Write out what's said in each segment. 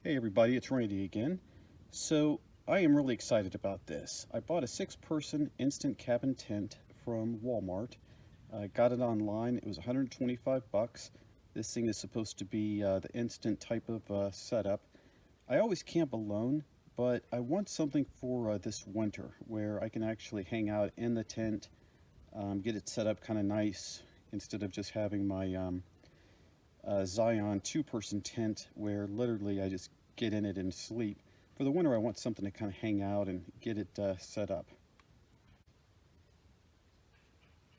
Hey everybody, it's Randy again. So I am really excited about this. I bought a 6-person instant cabin tent from Walmart. I got it online. It was 125 bucks. This thing is supposed to be the instant type of setup. I always camp alone, but I want something for this winter where I can actually hang out in the tent, get it set up kind of nice instead of just having my Zion 2-person tent where literally I just get in it and sleep. For the winter I want something to kind of hang out and get it set up.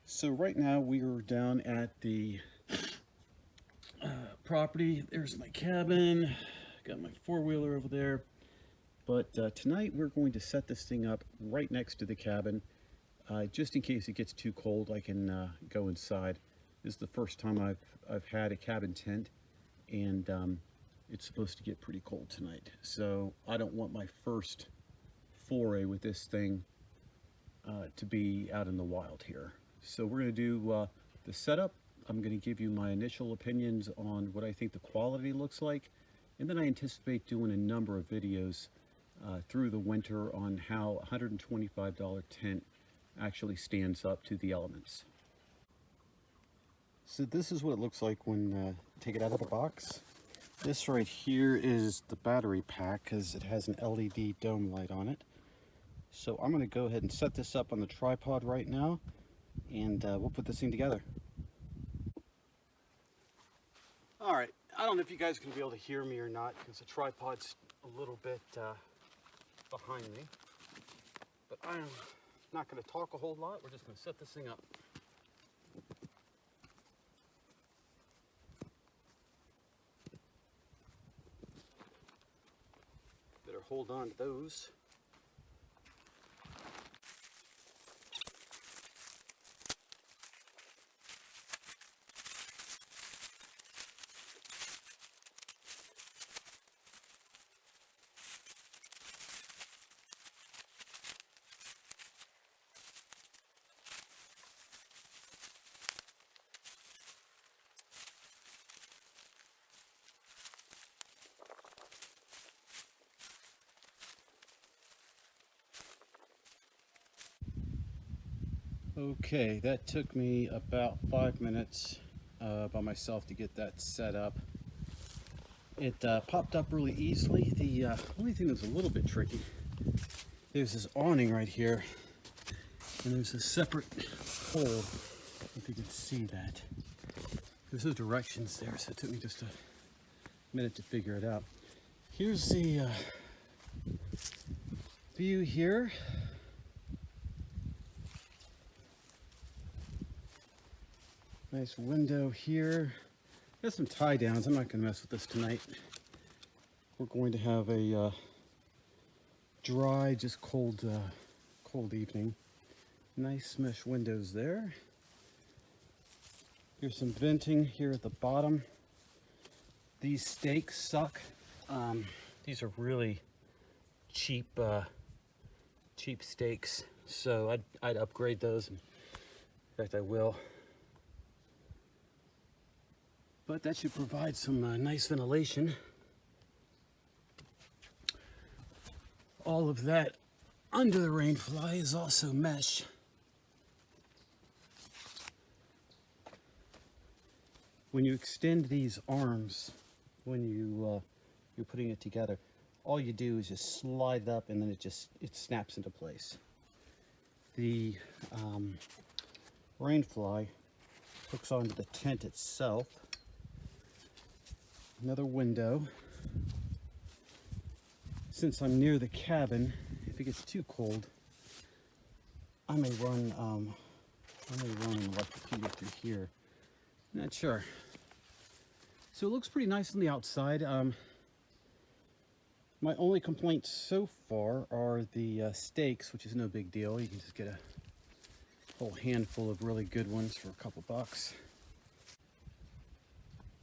So right now we are down at the property. There's my cabin, got my 4-wheeler over there, but tonight we're going to set this thing up right next to the cabin, just in case it gets too cold I can go inside. This is the first time I've had a cabin tent, and it's supposed to get pretty cold tonight. So I don't want my first foray with this thing to be out in the wild here. So we're going to do the setup. I'm going to give you my initial opinions on what I think the quality looks like, and then I anticipate doing a number of videos through the winter on how a $125 tent actually stands up to the elements. So this is what it looks like when take it out of the box. This right here is the battery pack because it has an LED dome light on it. So I'm going to go ahead and set this up on the tripod right now, and we'll put this thing together. All right, I don't know if you guys can be able to hear me or not because the tripod's a little bit behind me, but I'm not going to talk a whole lot. We're just going to set this thing up. Better hold on to those. Okay, that took me about 5 minutes by myself to get that set up. It popped up really easily. The only thing that's a little bit tricky, there's this awning right here, and there's a separate hole, if you can see that. There's no directions there, so it took me just a minute to figure it out. Here's the view here. Nice window here. Got some tie downs. I'm not going to mess with this tonight. We're going to have a dry, just cold evening. Nice mesh windows there. Here's some venting here at the bottom. These stakes suck. These are really cheap stakes, so I'd upgrade those. In fact, I will. But that should provide some nice ventilation. All of that under the rainfly is also mesh. When you extend these arms, when you're putting it together, all you do is just slide it up, and then it snaps into place. The rainfly hooks onto the tent itself. Another window. Since I'm near the cabin, if it gets too cold, I may run an electric heater through here. Not sure. So it looks pretty nice on the outside. My only complaints so far are the stakes, which is no big deal. You can just get a whole handful of really good ones for a couple bucks.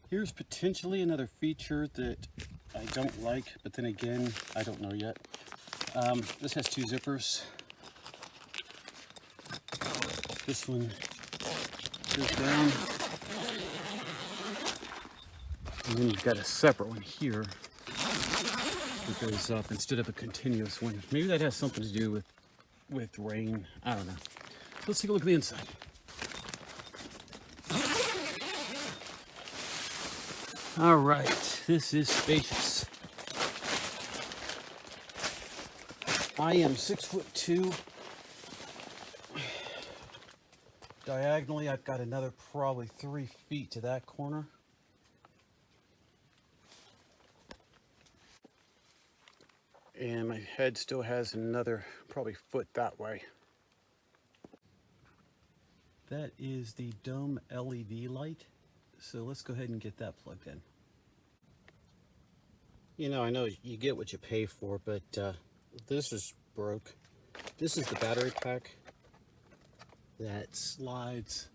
Here's potentially another feature that I don't like, but then again, I don't know yet. This has 2 zippers. This one goes down. And then you've got a separate one here. that goes up instead of a continuous one. Maybe that has something to do with rain. I don't know. Let's take a look at the inside. All right, this is spacious. I am 6'2". Diagonally, I've got another probably 3 feet to that corner. And my head still has another probably foot that way. That is the dome LED light. So let's go ahead and get that plugged in. You know, I know you get what you pay for, but this is broke. This is the battery pack that slides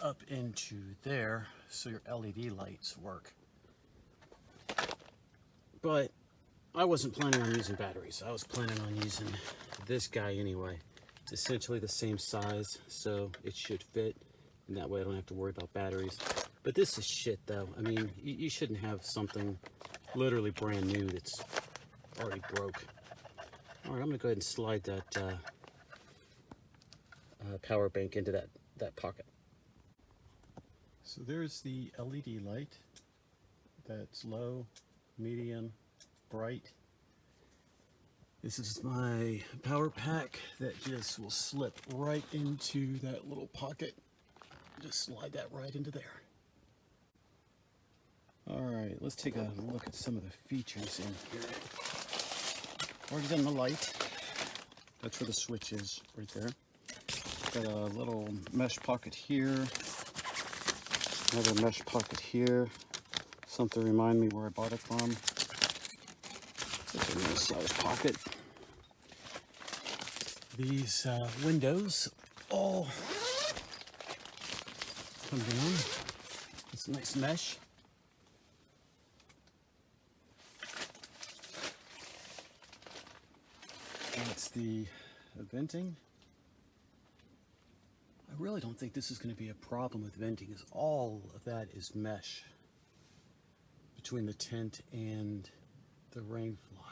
up into there so your LED lights work. But I wasn't planning on using batteries. I was planning on using this guy anyway. It's essentially the same size, so it should fit, and that way I don't have to worry about batteries. But this is shit though. I mean, you shouldn't have something literally brand new that's already broke. All right, I'm gonna go ahead and slide that power bank into that pocket. So there's the LED light. That's low, medium, bright. This is my power pack that just will slip right into that little pocket. Just slide that right into there. All right, let's take a look at some of the features in here. Already done the light. That's where the switch is, right there. Got a little mesh pocket here. Another mesh pocket here. Something to remind me where I bought it from. It's a nice size pocket. These windows all come down. It's a nice mesh. That's the venting. I really don't think this is going to be a problem with venting, as all of that is mesh between the tent and the rain fly.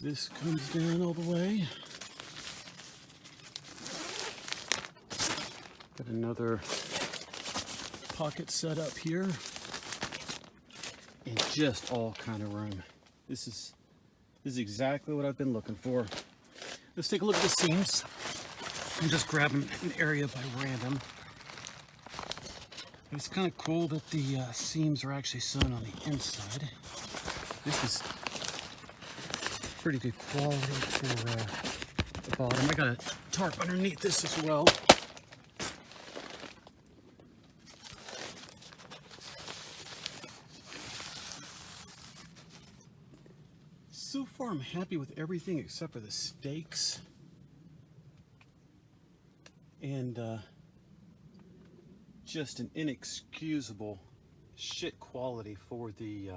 This comes down all the way. Got another pocket set up here, and just all kind of room. This is exactly what I've been looking for. Let's take a look at the seams. I'm just grabbing an area by random. It's kind of cool that the seams are actually sewn on the inside. This is pretty good quality for the bottom. I got a tarp underneath this as well. So far I'm happy with everything except for the stakes and just an inexcusable shit quality for the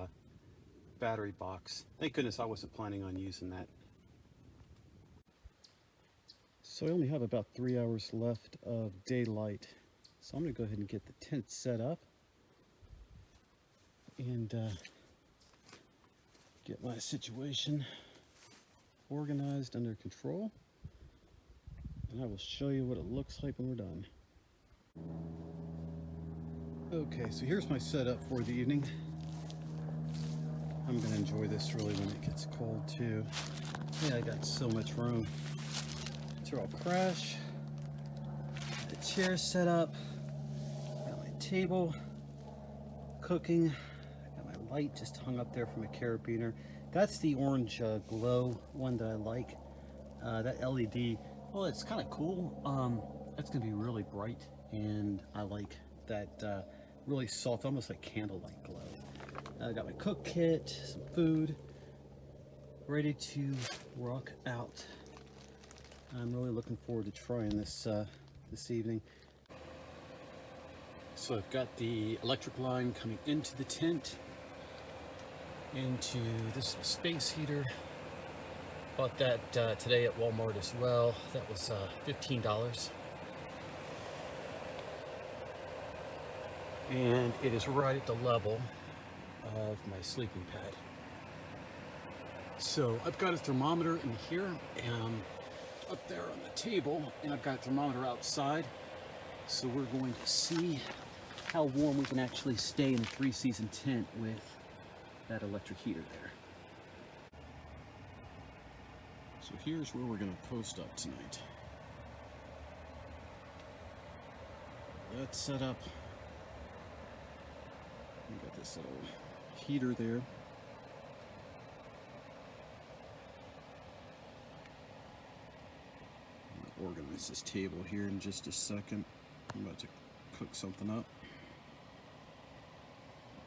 battery box. Thank goodness I wasn't planning on using that. So I only have about 3 hours left of daylight, so I'm gonna go ahead and get the tent set up and get my situation organized, under control, and I will show you what it looks like when we're done. Okay, so here's my setup for the evening. I'm gonna enjoy this really when it gets cold too. Yeah, I got so much room. Throw a crash. The chair set up. Got my table. Cooking. Got my light just hung up there from a carabiner. That's the orange glow one that I like. That LED, well, it's kind of cool. That's gonna be really bright, and I like that really soft, almost like candlelight glow. I got my cook kit, some food, ready to rock out. I'm really looking forward to trying this this evening. So I've got the electric line coming into the tent, into this space heater. Bought that today at Walmart as well. That was $15. And it is right at the level of my sleeping pad. So I've got a thermometer in here and up there on the table, and I've got a thermometer outside. So we're going to see how warm we can actually stay in the 3-season tent with that electric heater there. So here's where we're going to post up tonight. That's set up. We got this little heater there. I'll organize this table here in just a second. I'm about to cook something up.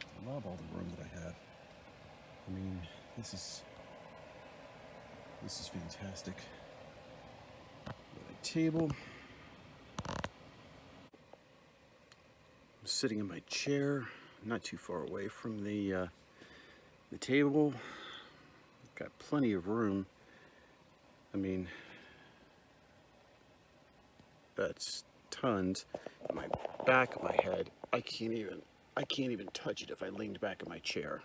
I love all the room that I have. I mean, this is fantastic. Got a table. I'm sitting in my chair, not too far away from the table. Got plenty of room. I mean, that's tons. My back of my head, I can't even touch it if I leaned back in my chair.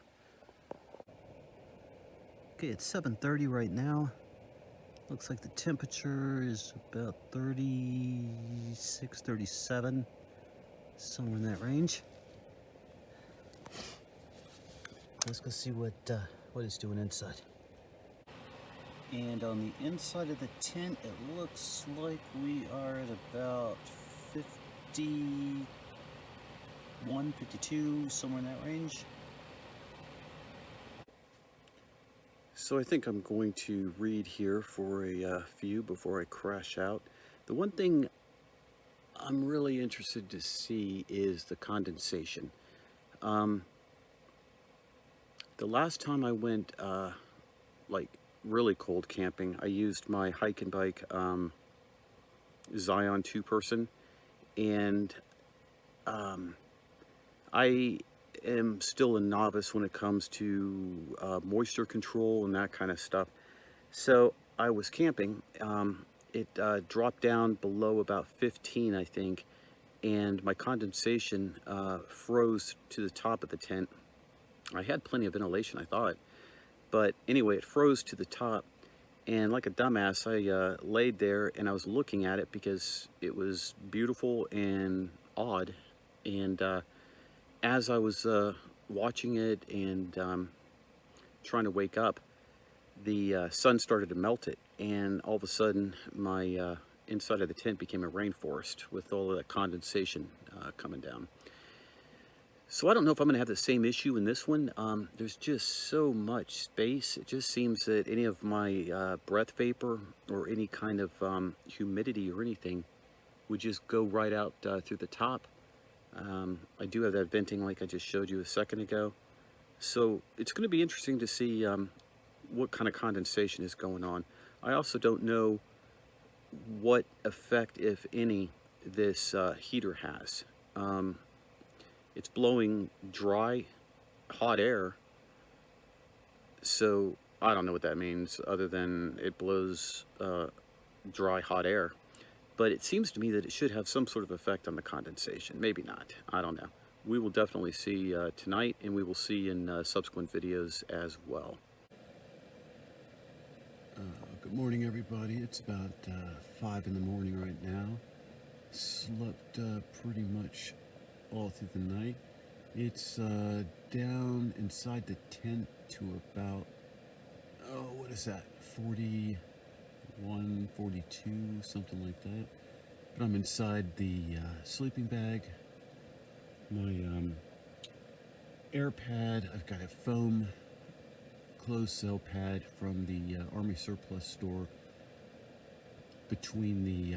Okay, it's 7:30 right now. Looks like the temperature is about 36, 37, somewhere in that range. Let's go see what it's doing inside. And on the inside of the tent, it looks like we are at about 51, 52, somewhere in that range. So I think I'm going to read here for a few before I crash out. The one thing I'm really interested to see is the condensation. The last time I went like really cold camping, I used my hike and bike Zion 2-person, and I am still a novice when it comes to moisture control and that kind of stuff. So I was camping. It dropped down below about 15, I think, and my condensation froze to the top of the tent. I had plenty of ventilation, I thought, but anyway, it froze to the top, and like a dumbass, I laid there and I was looking at it because it was beautiful and odd. And as I was watching it and trying to wake up, the sun started to melt it, and all of a sudden my inside of the tent became a rainforest with all of that condensation coming down. So I don't know if I'm going to have the same issue in this one. There's just so much space. It just seems that any of my breath vapor or any kind of humidity or anything would just go right out through the top. I do have that venting like I just showed you a second ago. So it's going to be interesting to see what kind of condensation is going on. I also don't know what effect, if any, this heater has. It's blowing dry, hot air, so I don't know what that means other than it blows dry, hot air. But it seems to me that it should have some sort of effect on the condensation. Maybe not. I don't know. We will definitely see tonight, and we will see in subsequent videos as well. Good morning, everybody. It's about 5 in the morning right now. Slept pretty much all through the night. It's down inside the tent to about, what is that, 41, 42, something like that. But I'm inside the sleeping bag. My air pad, I've got a foam closed cell pad from the Army surplus store between the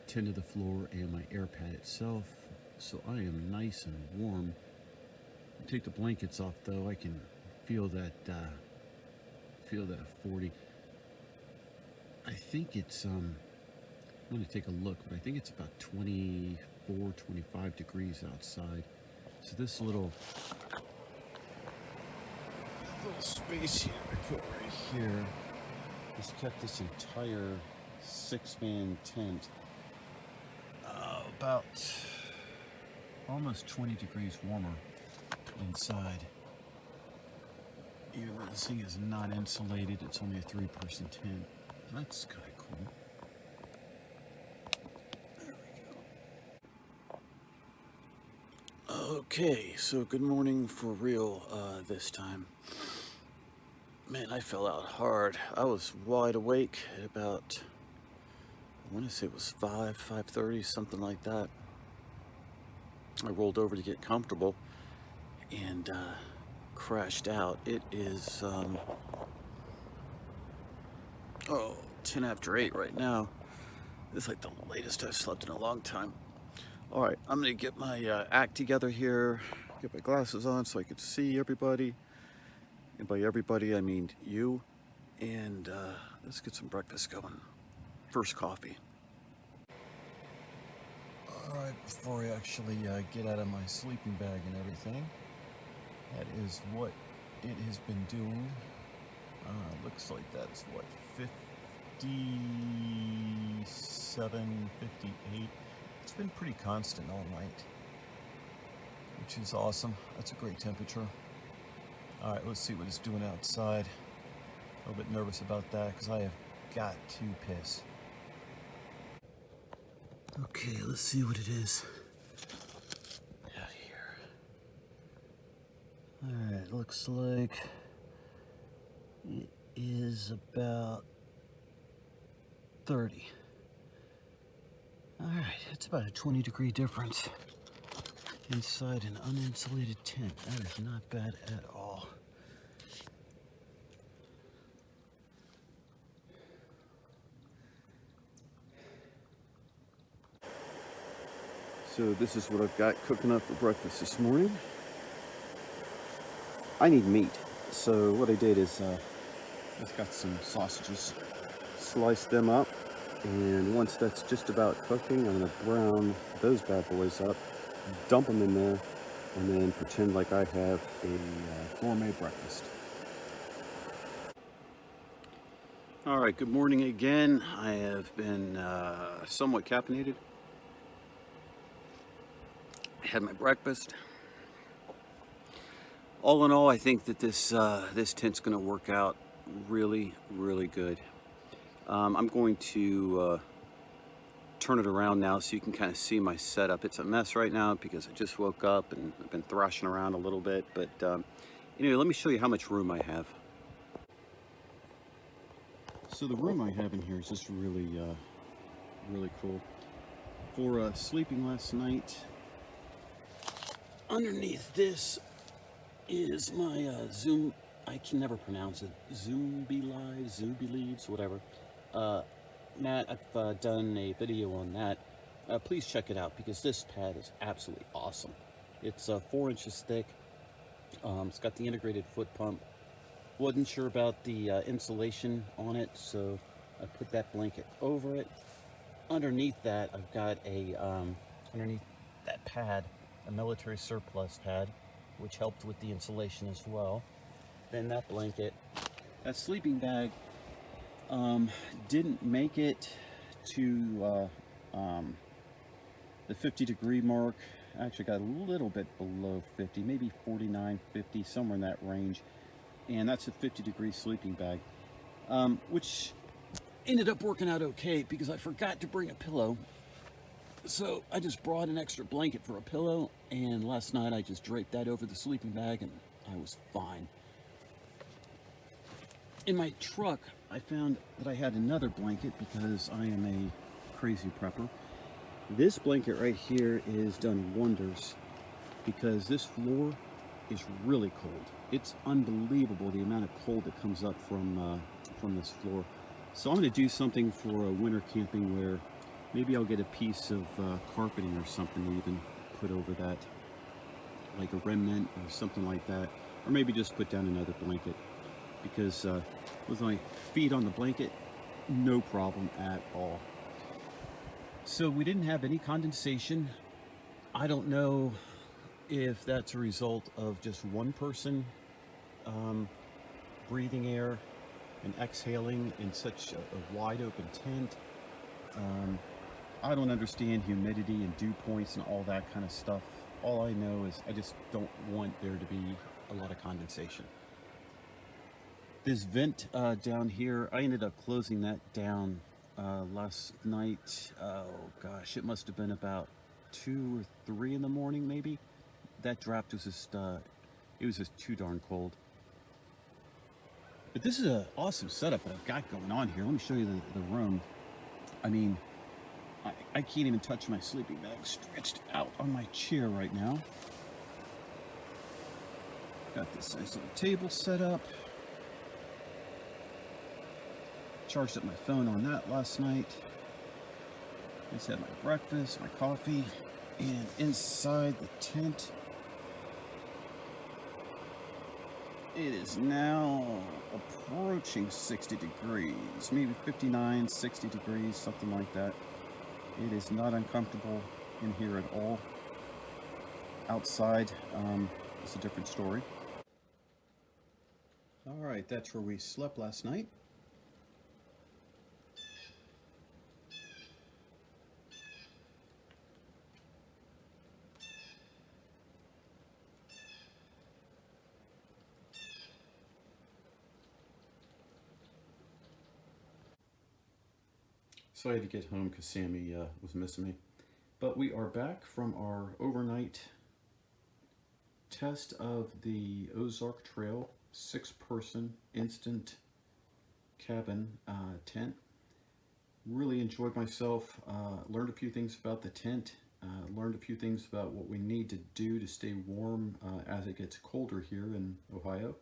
tent of the floor and my air pad itself. So I am nice and warm. Take the blankets off though, I can feel that 40. I think it's I'm going to take a look, but I think it's about 24, 25 degrees outside. So this little space here I put right here has kept this entire 6-man tent about almost 20 degrees warmer inside. Even though this thing is not insulated, it's only a 3-person tent. That's kind of cool. There we go. Okay, so good morning for real this time. Man, I fell out hard. I was wide awake at about, I want to say it was 5:30, something like that. I rolled over to get comfortable and crashed out. It is 10 after 8 right now. This is like the latest I've slept in a long time. All right, I'm gonna get my act together here, get my glasses on so I can see everybody. And by everybody, I mean you. And let's get some breakfast going. First coffee. All right, before I actually get out of my sleeping bag and everything, that is what it has been doing. Looks like that's what, 57, 58. It's been pretty constant all night, which is awesome. That's a great temperature. All right, let's see what it's doing outside. A little bit nervous about that because I have got to piss. Okay, let's see what it is out here. All right, looks like it is about 30. All right, it's about a 20-degree difference inside an uninsulated tent. That is not bad at all. So this is what I've got cooking up for breakfast this morning. I need meat. So what I did is I've got some sausages, sliced them up, and once that's just about cooking, I'm gonna brown those bad boys up, dump them in there, and then pretend like I have a gourmet breakfast. All right, good morning again. I have been somewhat caffeinated. I had my breakfast. All in all, I think that this tent's going to work out really, really good. I'm going to turn it around now so you can kind of see my setup. It's a mess right now because I just woke up and I've been thrashing around a little bit. But anyway, let me show you how much room I have. So the room I have in here is just really, really cool. For sleeping last night, underneath this is my Zoom, I can never pronounce it, Zuby Leaves, whatever. Matt, I've done a video on that. Please check it out because this pad is absolutely awesome. It's 4 inches thick. It's got the integrated foot pump. Wasn't sure about the insulation on it, so I put that blanket over it. Underneath that, I've got a, underneath that pad, a military surplus pad, which helped with the insulation as well. Then that blanket, that sleeping bag, didn't make it to the 50-degree mark. I actually got a little bit below 50, maybe 49, 50, somewhere in that range. And that's a 50-degree sleeping bag, which ended up working out okay because I forgot to bring a pillow. So I just brought an extra blanket for a pillow, and last night I just draped that over the sleeping bag and I was fine. In my truck, I found that I had another blanket because I am a crazy prepper. This blanket right here is done wonders because this floor is really cold. It's unbelievable the amount of cold that comes up from this floor. So I'm going to do something for winter camping where maybe I'll get a piece of carpeting or something to even put over that, like a remnant or something like that, or maybe just put down another blanket because with my feet on the blanket, no problem at all. So we didn't have any condensation. I don't know if that's a result of just one person breathing air and exhaling in such a wide open tent. I don't understand humidity and dew points and all that kind of stuff. All I know is I just don't want there to be a lot of condensation. This vent down here, I ended up closing that down last night. Oh gosh, it must have been about 2 or 3 in the morning maybe. That draft was just, it was just too darn cold. But this is an awesome setup that I've got going on here. Let me show you the room. I mean, I can't even touch my sleeping bag stretched out on my chair right now. Got this nice little table set up. Charged up my phone on that last night. Just had my breakfast, my coffee, and inside the tent, it is now approaching 60 degrees, maybe 59, 60 degrees, something like that. It is not uncomfortable in here at all. Outside, it's a different story. All right, that's where we slept last night. So I had to get home because Sammy was missing me. But we are back from our overnight test of the Ozark Trail 6-person instant cabin tent. Really enjoyed myself, learned a few things about the tent, learned a few things about what we need to do to stay warm as it gets colder here in Ohio.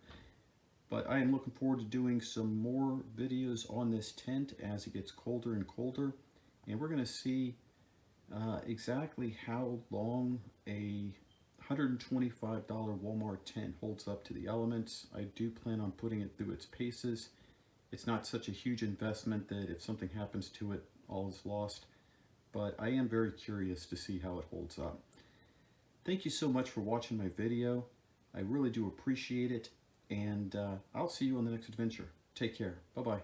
But I am looking forward to doing some more videos on this tent as it gets colder and colder. And we're going to see exactly how long a $125 Walmart tent holds up to the elements. I do plan on putting it through its paces. It's not such a huge investment that if something happens to it, all is lost. But I am very curious to see how it holds up. Thank you so much for watching my video. I really do appreciate it. And I'll see you on the next adventure. Take care. Bye-bye.